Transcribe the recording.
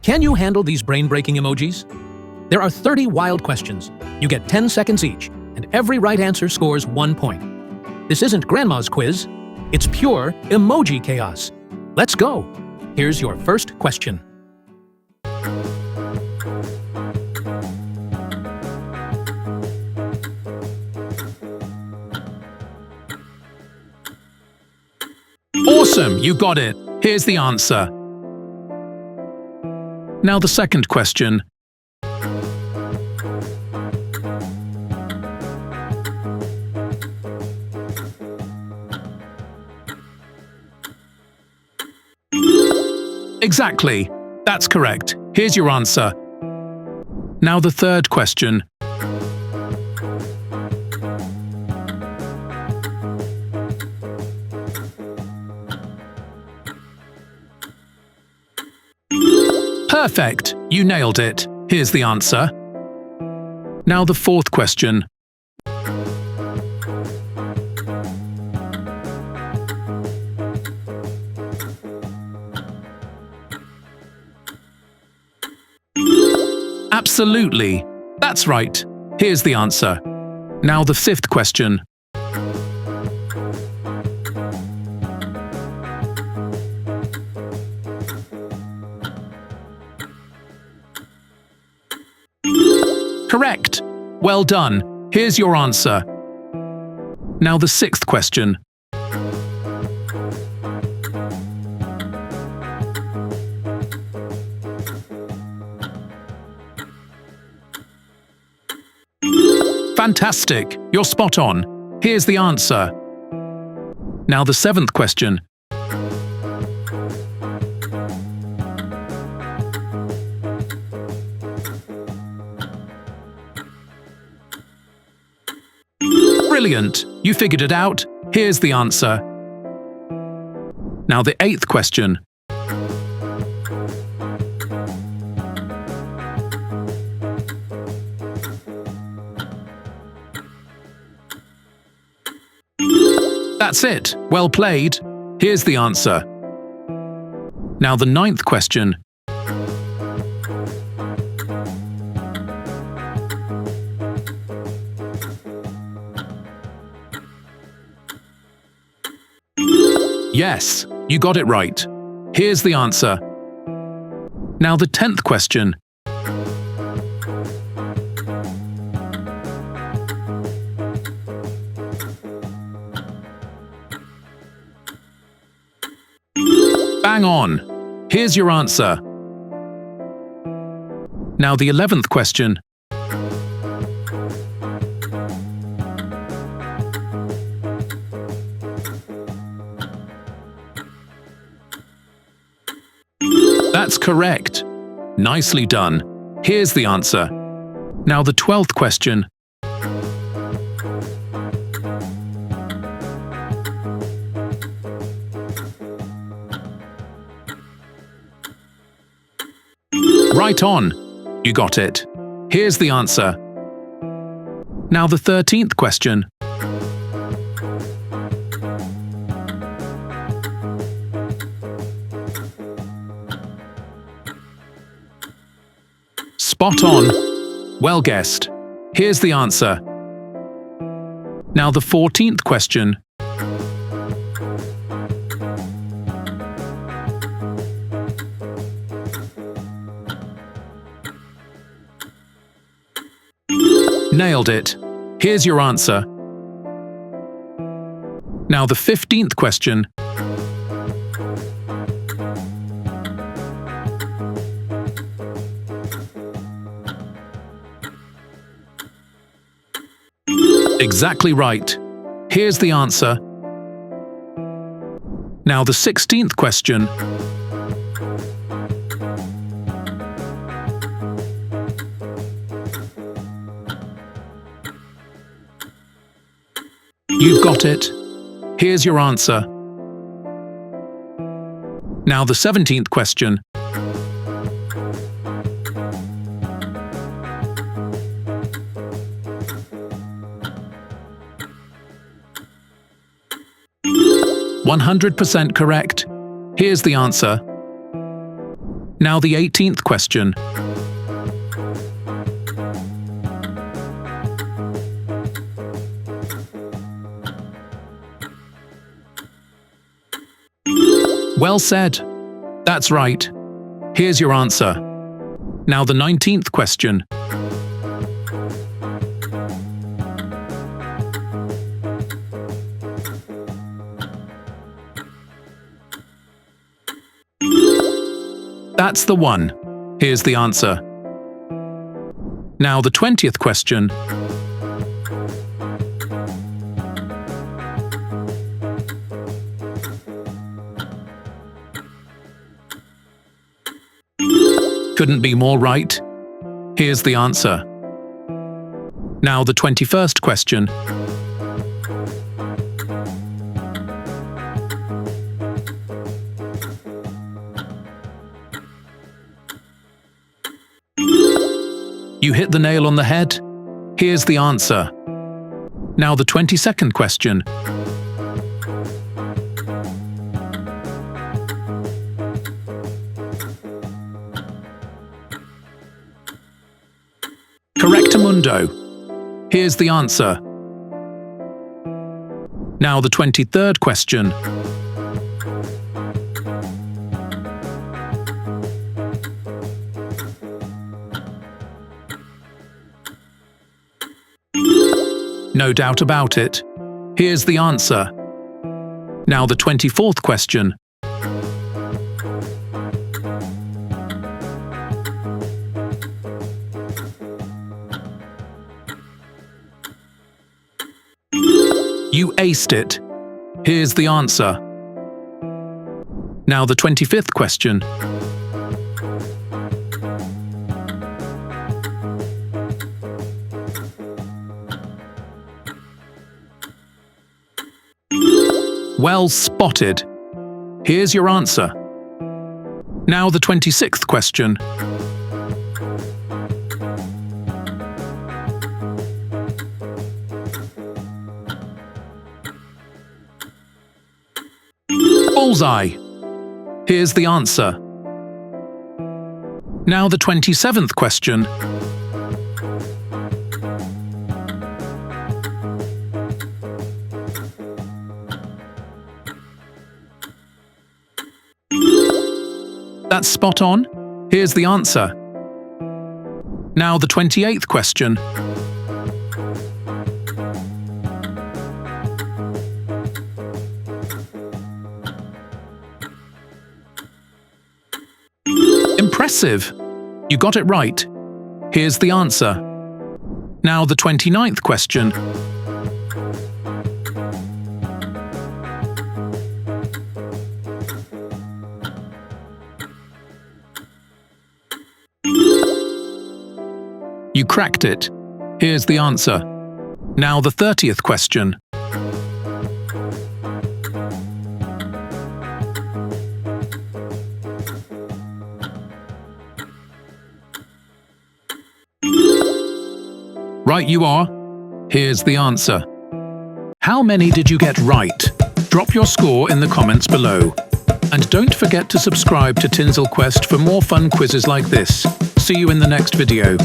Can you handle these brain-breaking emojis? There are 30 wild questions. You get 10 seconds each, and every right answer scores 1 point. This isn't Grandma's quiz. It's pure emoji chaos. Let's go. Here's your first question. Awesome, you got it. Here's the answer. Now the second question. Exactly. That's correct. Here's your answer. Now the third question. Perfect! You nailed it. Here's the answer. Now the fourth question. Absolutely. That's right. Here's the answer. Now the fifth question. Correct. Well done. Here's your answer. Now the sixth question. Fantastic. You're spot on. Here's the answer. Now the seventh question. Brilliant! You figured it out. Here's the answer. Now the eighth question. That's it. Well played. Here's the answer. Now the ninth question. Yes, you got it right. Here's the answer. Now the 10th question. Bang on. Here's your answer. Now the 11th question. That's correct. Nicely done. Here's the answer. Now the 12th question. Right on. You got it. Here's the answer. Now the 13th question. Spot on. Well guessed. Here's the answer. Now the 14th question. Nailed it. Here's your answer. Now the 15th question. Exactly right. Here's the answer. Now the 16th question. You've got it. Here's your answer. Now the 17th question. "100% correct. Here's the answer. Now the 18th question. Well said. That's right. Here's your answer. Now the 19th question. That's the one. Here's the answer. Now the 20th question. Couldn't be more right. Here's the answer. Now the 21st question. You hit the nail on the head. Here's the answer. Now the 22nd question. Correctamundo. Here's the answer. Now the 23rd question. No doubt about it. Here's the answer. Now the 24th question. You aced it. Here's the answer. Now the 25th question. Well spotted. Here's your answer. Now the 26th question. Bullseye. Here's the answer. Now the 27th question. That's spot on. Here's the answer. Now the 28th question. Impressive! You got it right. Here's the answer. Now the 29th question. You cracked it. Here's the answer. Now the 30th question. Right you are. Here's the answer. How many did you get right? Drop your score in the comments below. And don't forget to subscribe to Tinsel Quest for more fun quizzes like this. See you in the next video.